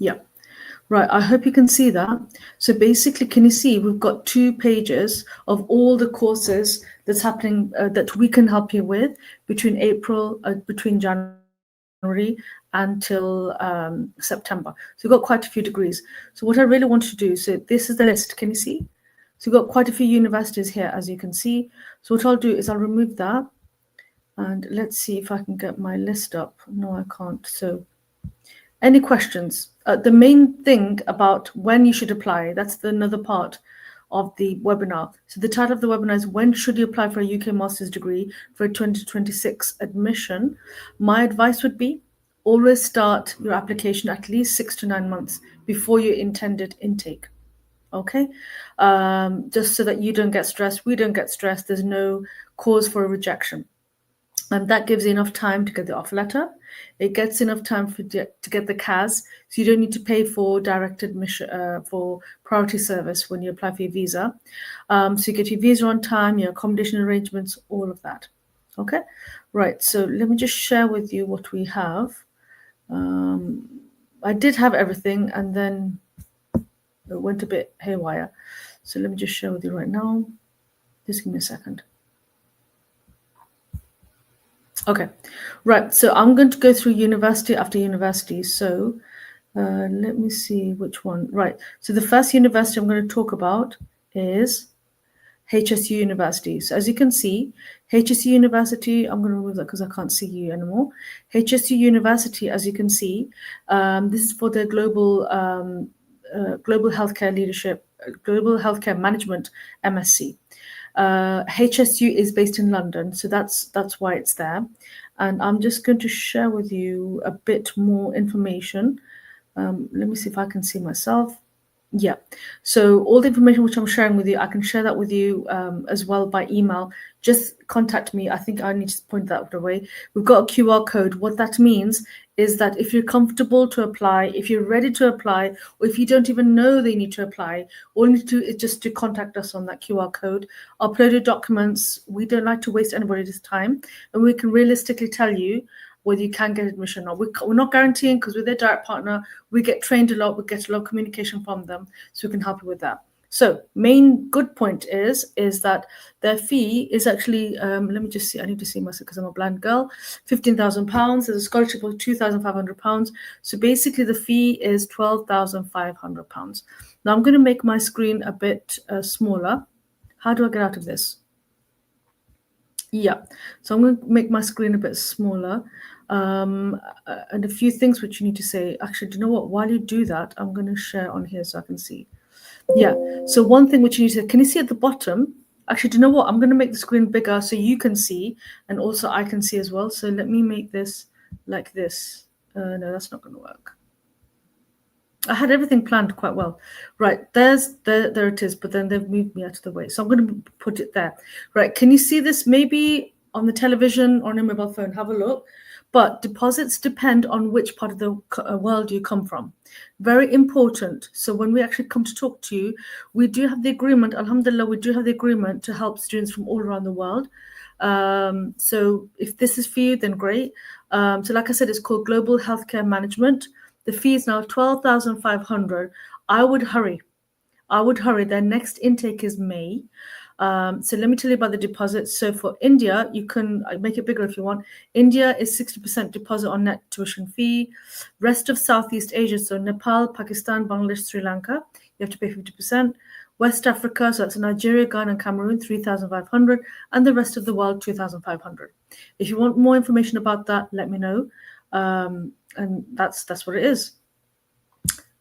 Yeah. Right, I hope you can see that. So basically, can you see we've got 2 pages of all the courses that's happening that we can help you with between January until September. So we've got quite a few degrees. So what I really want to do, so this is the list, can you see? So we've got quite a few universities here, as you can see. So what I'll do is I'll remove that. And let's see if I can get my list up. No, I can't. So any questions? The main thing about when you should apply, that's another part of the webinar. So the title of the webinar is when should you apply for a UK master's degree for a 2026 admission? My advice would be always start your application at least 6 to 9 months before your intended intake. Okay, just so that you don't get stressed, we don't get stressed, there's no cause for a rejection. And that gives you enough time to get the offer letter. It gets enough time to get the CAS, so you don't need to pay for direct admission for priority service when you apply for your visa. So you get your visa on time, your accommodation arrangements, all of that. Okay, right. So let me just share with you what we have. I did have everything, and then it went a bit haywire. So let me just share with you right now. Just give me a second. Okay, right. So I'm going to go through university after university. So let me see which one. Right. So the first university I'm going to talk about is HSU University. So as you can see, HSU University, I'm going to remove that because I can't see you anymore. HSU University, as you can see, this is for the global healthcare leadership, global healthcare management MSc. HSU is based in London, so that's why it's there. And I'm just going to share with you a bit more information. Let me see if I can see myself. Yeah, so all the information which I'm sharing with you, I can share that with you as well by email. Just contact me. I think I need to point that away. We've got a QR code. What that means is that if you're comfortable to apply, if you're ready to apply, or if you don't even know they need to apply, all you need to do is just to contact us on that QR code, upload your documents. We don't like to waste anybody's time, and we can realistically tell you whether you can get admission or not. We're not guaranteeing, because with their direct partner, we get trained a lot, we get a lot of communication from them, so we can help you with that. So main good point is that their fee is actually, let me just see, I need to see myself because I'm a blind girl, £15,000. There's a scholarship of £2,500. So basically the fee is £12,500. Now I'm going to make my screen a bit smaller. How do I get out of this? Yeah, so I'm going to make my screen a bit smaller. And a few things which you need to say. Actually, do you know what? While you do that, I'm going to share on here so I can see. Yeah, so one thing which you need to, can you see at the bottom? Actually, do you know what? I'm going to make the screen bigger so you can see, and also I can see as well. So let me make this like this. No, that's not going to work. I had everything planned quite well. Right, there it is, but then they've moved me out of the way. So I'm going to put it there. Right, can you see this maybe on the television or on a mobile phone? Have a look. But deposits depend on which part of the world you come from. Very important. So when we actually come to talk to you, we do have the agreement, alhamdulillah, we do have the agreement to help students from all around the world. So if this is for you, then great. So like I said, it's called Global Healthcare Management. The fee is now $12,500. I would hurry. Their next intake is May. So let me tell you about the deposits. So for India, you can make it bigger if you want. India is 60% deposit on net tuition fee. Rest of Southeast Asia, so Nepal, Pakistan, Bangladesh, Sri Lanka, you have to pay 50%. West Africa, so that's Nigeria, Ghana, and Cameroon, 3,500, and the rest of the world, 2,500. If you want more information about that, let me know. And that's what it is.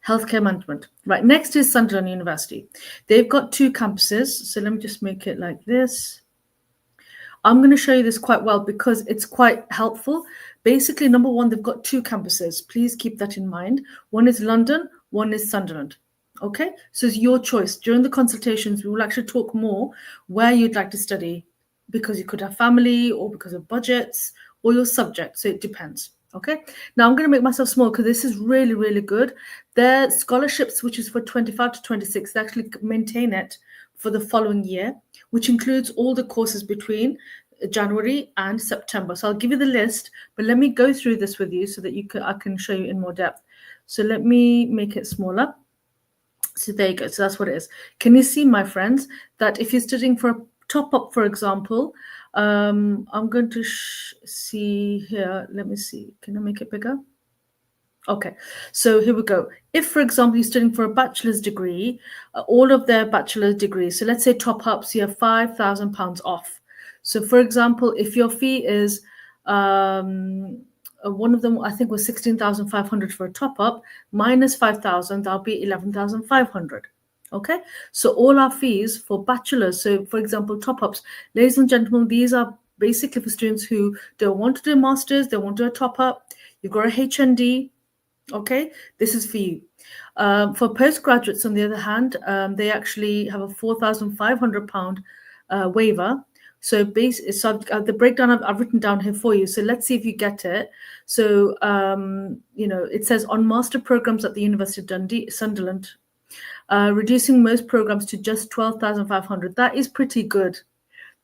Healthcare management. Right, next is Sunderland University. They've got 2 campuses. So let me just make it like this. I'm going to show you this quite well because it's quite helpful. Basically, number one, they've got 2 campuses. Please keep that in mind. One is London, one is Sunderland. Okay, so it's your choice. During the consultations, we will actually talk more where you'd like to study, because you could have family or because of budgets or your subject. So it depends. Okay, now I'm going to make myself small because this is really, really good. Their scholarships, which is for 25 to 26, they actually maintain it for the following year, which includes all the courses between January and September. So I'll give you the list, but let me go through this with you so that I can show you in more depth. So let me make it smaller. So there you go. So that's what it is. Can you see, my friends, that if you're studying for a top up, for example, I'm going to see here. Let me see. Can I make it bigger? Okay, so here we go. If, for example, you're studying for a bachelor's degree, all of their bachelor's degrees, so let's say top ups, you have £5,000 off. So, for example, if your fee is one of them, I think, was 16,500 for a top up, minus 5,000, that'll be 11,500. Okay, so all our fees for bachelors, so for example, top ups, ladies and gentlemen, these are basically for students who don't want to do a master's, they want to do a top up, you've got a HND. Okay, this is for you. For postgraduates, on the other hand, they actually have a £4,500 waiver. So, the breakdown I've written down here for you. So let's see if you get it. So, it says on master programs at the University of Dundee, Sunderland, reducing most programs to just 12,500. That is pretty good.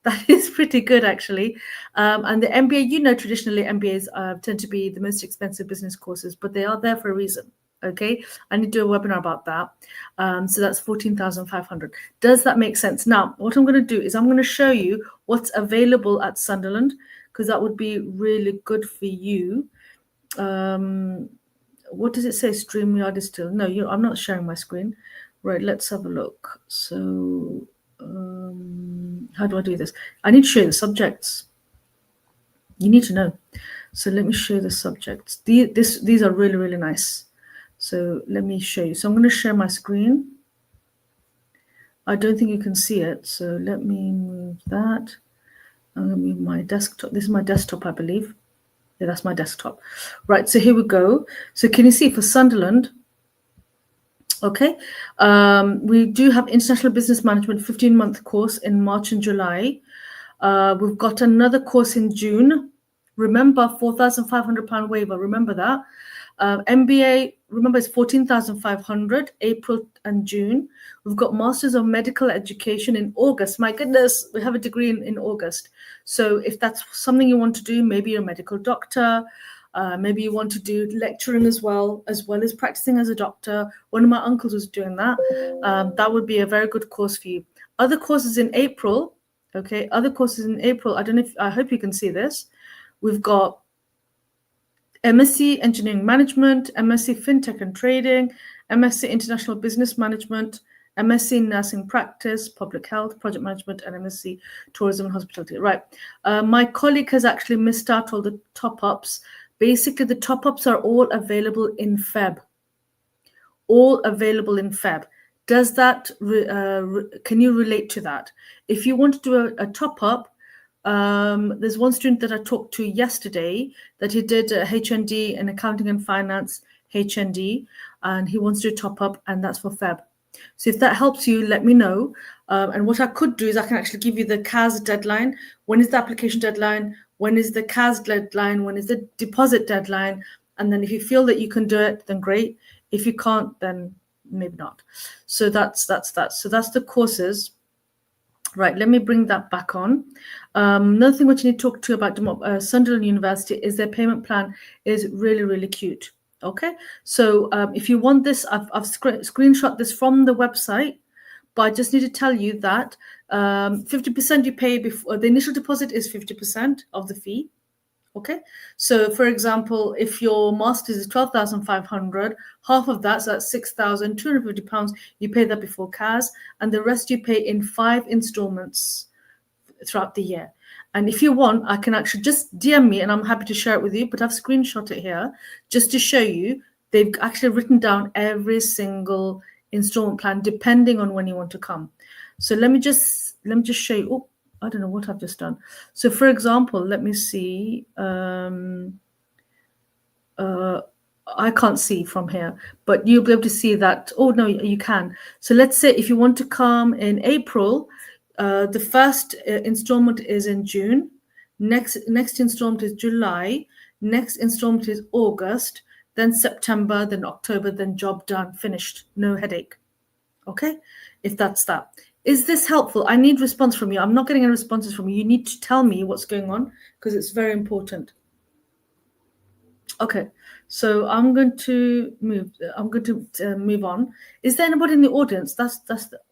That is pretty good, actually. And the MBA, traditionally MBAs tend to be the most expensive business courses, but they are there for a reason. Okay, I need to do a webinar about that. So that's 14,500. Does that make sense? Now, what I'm going to do is I'm going to show you what's available at Sunderland, because that would be really good for you. What does it say? StreamYard is still no. I'm not sharing my screen. Right, let's have a look. So. How do I do this? I need to show you the subjects. You need to know. So let me show you the subjects. These are really, really nice. So let me show you. So I'm going to share my screen. I don't think you can see it. So let me move that. I'm going to move my desktop. This is my desktop, I believe. Yeah, that's my desktop. Right, so here we go. So can you see for Sunderland? Okay, we do have International Business Management 15-month course in March and July. We've got another course in June. Remember, £4,500 waiver. Remember that. MBA, remember, it's 14,500, April and June. We've got Masters of Medical Education in August. My goodness, we have a degree in August. So if that's something you want to do, maybe you're a medical doctor, maybe you want to do lecturing as well as practicing as a doctor. One of my uncles was doing that. That would be a very good course for you. Other courses in April. Okay, other courses in April. I hope you can see this. We've got MSc Engineering Management, MSc FinTech and Trading, MSc International Business Management, MSc Nursing Practice, Public Health, Project Management, and MSc Tourism and Hospitality. Right. My colleague has actually missed out all the top-ups. Basically, the top-ups are all available in Feb. All available in Feb. Does that, can you relate to that? If you want to do a top-up, there's one student that I talked to yesterday that he did a HND in Accounting and Finance, HND, and he wants to do a top-up, and that's for Feb. So if that helps you, let me know. And what I could do is I can actually give you the CAS deadline. When is the application deadline? When is the CAS deadline? When is the deposit deadline? And then if you feel that you can do it, then great. If you can't, then maybe not. So that's that. So that's the courses. Right, let me bring that back on. Another thing which you need to talk to about Sunderland University is their payment plan is really, really cute. Okay, so if you want this, I've screenshot this from the website, but I just need to tell you that 50% you pay before the initial deposit is 50% of the fee. Okay, so for example, if your master's is 12,500, half of that, so that's £6,250, you pay that before CAS, and the rest you pay in 5 installments throughout the year. And if you want, I can actually just DM me and I'm happy to share it with you, but I've screenshot it here just to show you. They've actually written down every single installment plan depending on when you want to come. So let me just show you. Oh, I don't know what I've just done. So for example, let me see. I can't see from here, but you'll be able to see that. Oh, no, you can. So let's say if you want to come in April, the first installment is in June. Next installment is July. Next installment is August. Then September, then October, then job done, finished. No headache. Okay, if that's that. Is this helpful? I need response from you. I'm not getting any responses from you. You need to tell me what's going on because it's very important. Okay, so I'm going to move. I'm going to move on. Is there anybody in the audience? That's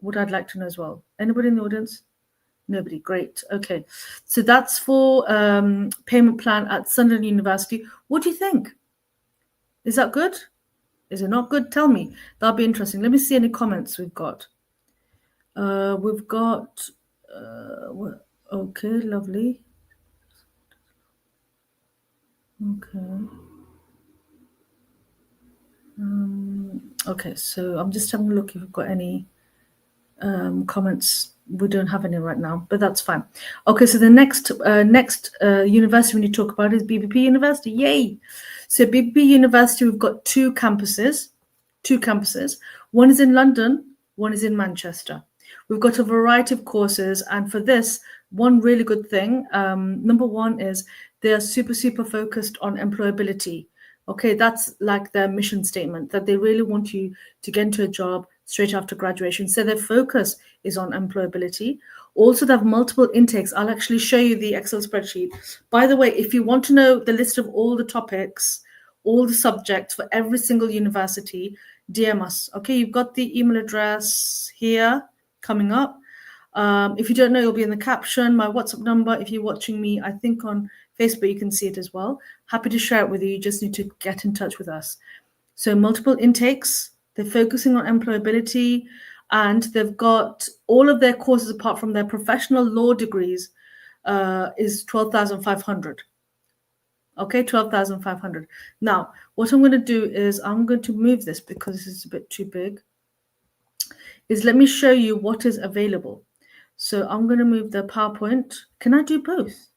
what I'd like to know as well. Anybody in the audience? Nobody. Great. Okay, so that's for payment plan at Sunderland University. What do you think? Is that good? Is it not good? Tell me. That'll be interesting. Let me see any comments we've got. We've got. Okay, lovely. Okay. Okay, so I'm just having a look if we've got any comments. We don't have any right now, but that's fine. Okay, so the next university we need to talk about is BPP University. Yay! So BPP University, we've got two campuses. One is in London, one is in Manchester. We've got a variety of courses, and for this, one really good thing, number one is they are super focused on employability. Okay, that's like their mission statement, that they really want you to get into a job straight after graduation. So their focus is on employability. Also, they have multiple intakes. I'll actually show you the Excel spreadsheet. By the way, if you want to know the list of all the topics, all the subjects for every single university, DM us. Okay, you've got the email address here coming up. If you don't know, it'll be in the caption. My WhatsApp number, if you're watching me, I think on Facebook, you can see it as well. Happy to share it with you. You just need to get in touch with us. So multiple intakes, they're focusing on employability, and they've got all of their courses apart from their professional law degrees is 12,500. Okay, 12,500. Now, what I'm going to do is I'm going to move this because this is a bit too big. Is let me show you what is available. So I'm going to move the PowerPoint. Can I do both?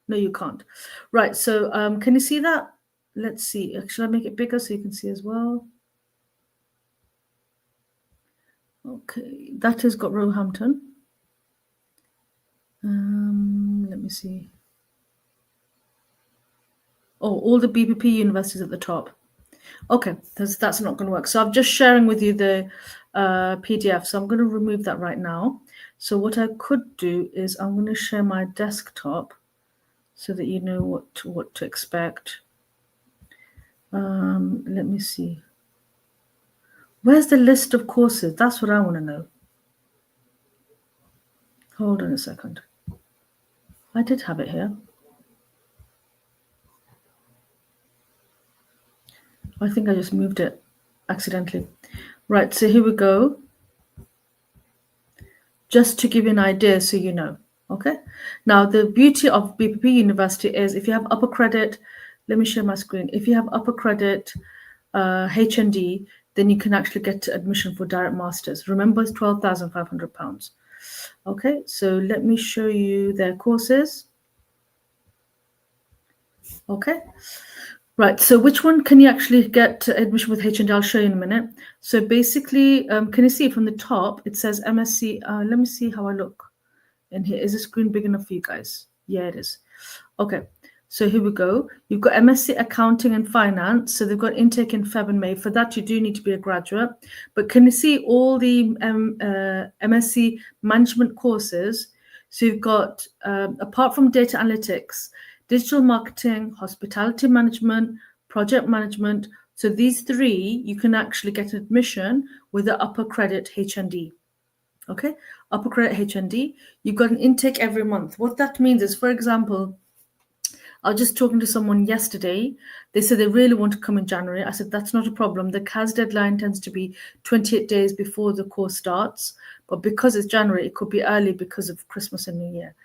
No, you can't. Right, so can you see that? Let's see. Actually, I'll make it bigger so you can see as well. Okay, that has got Roehampton. Let me see. Oh, all the BPP universities at the top. Okay, that's not going to work. So I'm just sharing with you the PDF. So I'm going to remove that right now. So what I could do is I'm going to share my desktop so that you know what to expect. Let me see. Where's the list of courses? That's what I want to know. Hold on a second. I did have it here. I think I just moved it accidentally. Right, so here we go. Just to give you an idea so you know. Okay. Now, the beauty of BPP University is if you have upper credit, let me share my screen. If you have upper credit HND, then you can actually get admission for direct masters. Remember, it's £12,500. Okay, so let me show you their courses. Okay. Right, so which one can you actually get admission with HND? I'll show you in a minute. So basically, can you see from the top, it says MSc. Let me see how I look in here. Is the screen big enough for you guys? Yeah, it is. Okay, so here we go. You've got MSc Accounting and Finance. So they've got intake in Feb and May. For that, you do need to be a graduate. But can you see all the MSc Management courses? So you've got, apart from data analytics, digital marketing, hospitality management, project management. So these three, you can actually get admission with the upper credit HND. Okay, upper credit HND. You've got an intake every month. What that means is, for example, I was just talking to someone yesterday. They said they really want to come in January. I said, that's not a problem. The CAS deadline tends to be 28 days before the course starts. But because it's January, it could be early because of Christmas and New Year.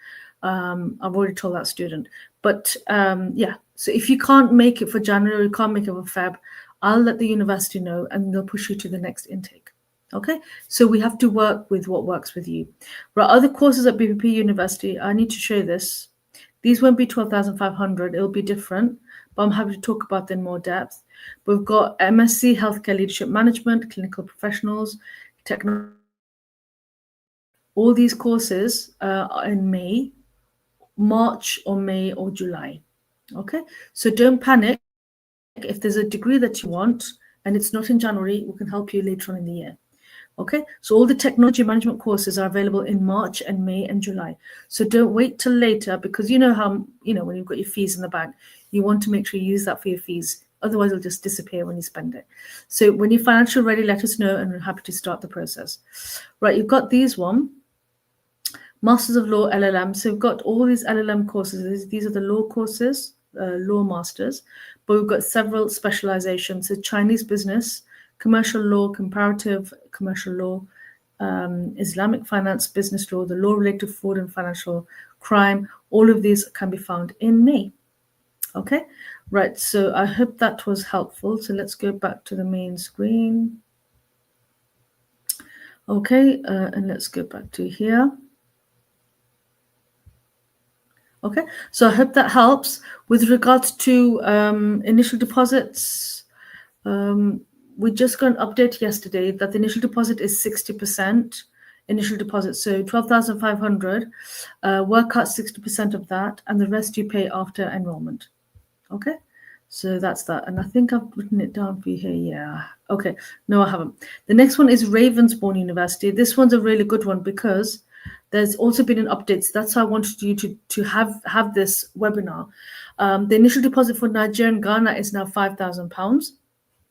I've already told that student. But yeah, so if you can't make it for January, you can't make it for Feb, I'll let the university know and they'll push you to the next intake. Okay, so we have to work with what works with you. Right, other courses at BPP University, I need to show this. These won't be 12,500, it'll be different, but I'm happy to talk about them in more depth. We've got MSc Healthcare Leadership Management, Clinical Professionals, Technology. All these courses are in May, March or May or July. Okay, so don't panic. If there's a degree that you want and it's not in January, we can help you later on in the year. Okay, so all the technology management courses are available in March and May and July. So don't wait till later, because you know how, when you've got your fees in the bank, you want to make sure you use that for your fees. Otherwise, it'll just disappear when you spend it. So when you're financially ready, let us know, and we're happy to start the process. Right, you've got these one. Masters of Law LLM. So we've got all these LLM courses. These are the law courses, law masters, but we've got several specializations. So Chinese business, commercial law, comparative commercial law, Islamic finance, business law, the law related to fraud and financial crime. All of these can be found in May. Okay, right. So I hope that was helpful. So let's go back to the main screen. Okay, and let's go back to here. Okay, so I hope that helps. With regards to initial deposits, we just got an update yesterday that the initial deposit is 60% initial deposit. So 12,500, work out 60% of that, and the rest you pay after enrollment. Okay, so that's that. And I think I've written it down for you here. Yeah. Okay, no, I haven't. The next one is Ravensbourne University. This one's a really good one because there's also been an update. So that's why I wanted you to have this webinar. The initial deposit for Nigeria and Ghana is now £5,000.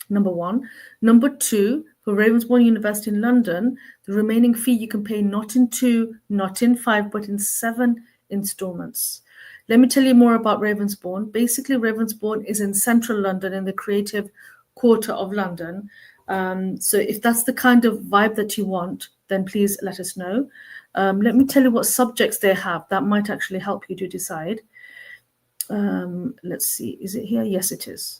Number one. Number two, for Ravensbourne University in London, the remaining fee you can pay not in 2, not in 5, but in 7 installments. Let me tell you more about Ravensbourne. Basically, Ravensbourne is in central London, in the creative quarter of London. So if that's the kind of vibe that you want, then please let us know. Let me tell you what subjects they have. That might actually help you to decide. Let's see. Is it here? Yes, it is.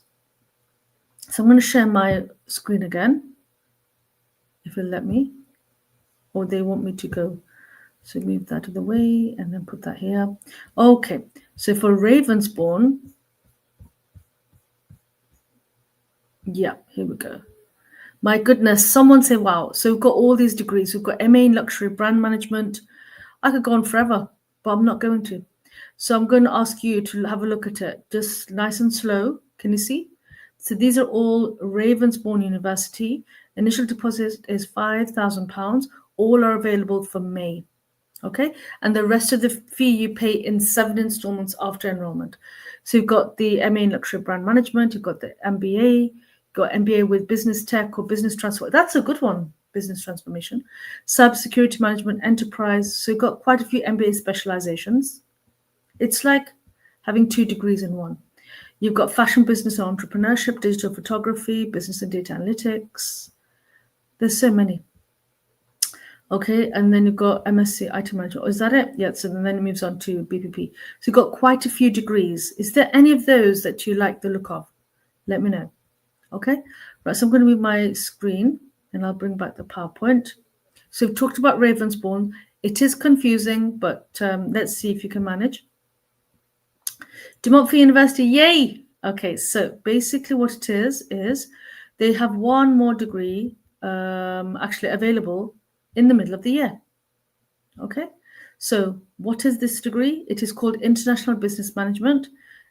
So I'm going to share my screen again, if you'll let me. Or they want me to go. So move that out of the way and then put that here. Okay. So for Ravensbourne, yeah, here we go. My goodness, someone say wow. So we've got all these degrees. We've got MA in luxury brand management. I could go on forever, but I'm not going to. So I'm going to ask you to have a look at it, just nice and slow. Can you see? So these are all Ravensbourne University. Initial deposit is £5,000. All are available for May. Okay, and the rest of the fee you pay in 7 installments after enrollment. So you've got the MA in luxury brand management, you've got the MBA, you've got MBA with business tech or business transfer. That's a good one, business transformation. Cybersecurity management, enterprise. So you've got quite a few MBA specializations. It's like having 2 degrees in one. You've got fashion business and entrepreneurship, digital photography, business and data analytics. There's so many. Okay, and then you've got MSc IT Manager. Oh, is that it? Yeah, so then it moves on to BPP. So you've got quite a few degrees. Is there any of those that you like the look of? Let me know. Okay, right, so I'm going to move my screen and I'll bring back the PowerPoint. So we've talked about Ravensbourne. It is confusing, but let's see if you can manage. De Montfort University, yay! Okay, so basically what it is they have one more degree actually available in the middle of the year. Okay, so what is this degree? It is called International Business Management,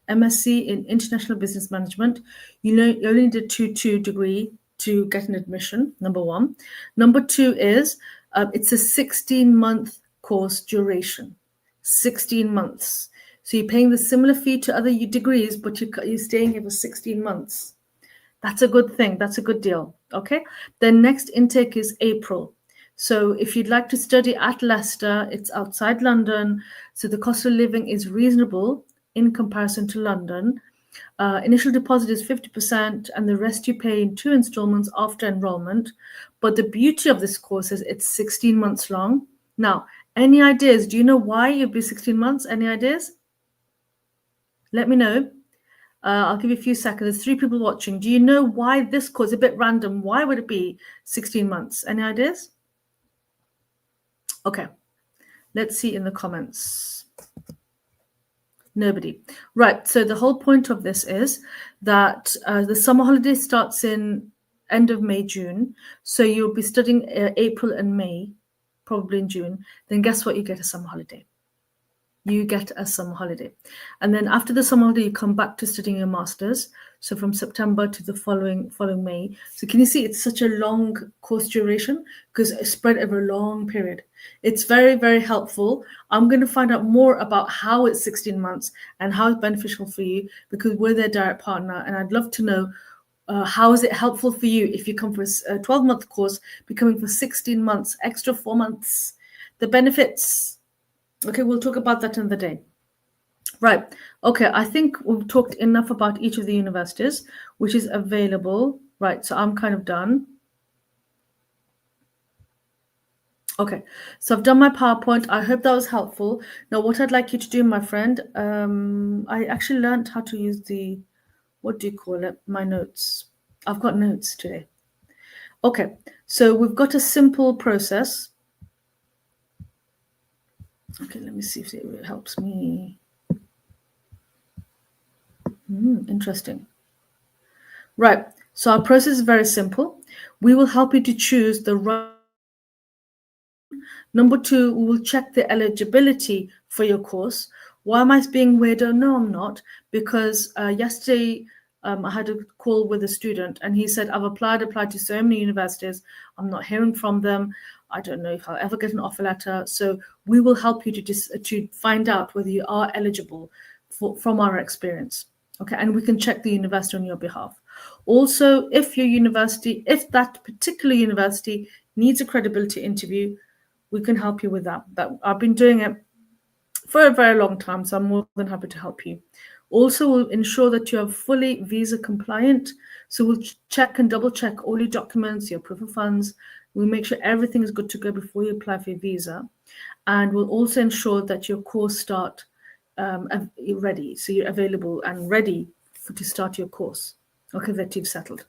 MSc in International Business Management. You only need a 2-2 degree to get an admission, number one. Number two is it's a 16-month course duration, 16 months. So you're paying the similar fee to other degrees, but you're staying here for 16 months. That's a good thing. That's a good deal. Okay. Then next intake is April. So if you'd like to study at Leicester, it's outside London. So the cost of living is reasonable in comparison to London. Initial deposit is 50% and the rest you pay in 2 installments after enrollment. But the beauty of this course is it's 16 months long. Now, any ideas? Do you know why it'd be 16 months? Any ideas? Let me know. I'll give you a few seconds. There's 3 people watching. Do you know why this course is a bit random? Why would it be 16 months? Any ideas? Okay, let's see in the comments. Nobody. Right, so the whole point of this is that the summer holiday starts in end of May, June. So you'll be studying April and May, probably in June. Then guess what? You get a summer holiday. you get a summer holiday. And then after the summer holiday, you come back to studying your master's. So from September to the following May. So can you see it's such a long course duration because it's spread over a long period. It's very, very helpful. I'm going to find out more about how it's 16 months and how it's beneficial for you because we're their direct partner. And I'd love to know how is it helpful for you if you come for a 12-month course, becoming for 16 months, extra 4 months, the benefits. Okay, we'll talk about that in the day. Right. Okay, I think we've talked enough about each of the universities, which is available. Right, so I'm kind of done. Okay, so I've done my PowerPoint. I hope that was helpful. Now, what I'd like you to do, my friend, I actually learned how to use the, what do you call it? My notes. I've got notes today. Okay, so we've got a simple process. Okay, let me see if it helps me. Interesting. Right, so our process is very simple. We will help you to choose the right. Number 2, we will check the eligibility for your course. Why am I being weirdo? No, I'm not, because yesterday I had a call with a student and he said, I've applied to so many universities. I'm not hearing from them. I don't know if I'll ever get an offer letter. So we will help you to find out whether you are eligible from our experience. Okay, and we can check the university on your behalf. Also, if that particular university needs a credibility interview, we can help you with that. But I've been doing it for a very long time, so I'm more than happy to help you. Also, we'll ensure that you are fully visa compliant. So we'll check and double check all your documents, your proof of funds. We'll make sure everything is good to go before you apply for your visa. And we'll also ensure that your course start ready. So you're available and ready to start your course. Okay, that you've settled.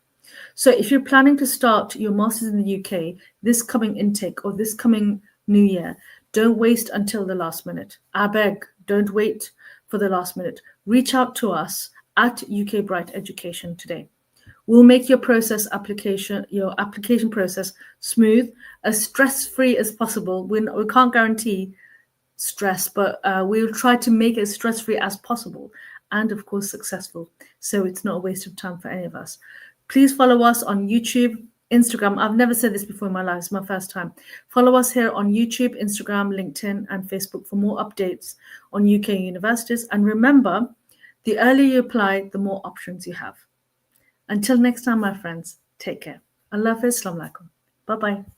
So if you're planning to start your master's in the UK, this coming intake or this coming new year, don't waste until the last minute. I beg, don't wait for the last minute. Reach out to us at UK Bright Education today. We'll make your application process smooth, as stress-free as possible. We can't guarantee stress, but we'll try to make it as stress-free as possible and, of course, successful. So it's not a waste of time for any of us. Please follow us on YouTube, Instagram. I've never said this before in my life. It's my first time. Follow us here on YouTube, Instagram, LinkedIn, and Facebook for more updates on UK universities. And remember, the earlier you apply, the more options you have. Until next time, my friends, take care. Allah Hafiz. Assalamu alaikum. Bye-bye.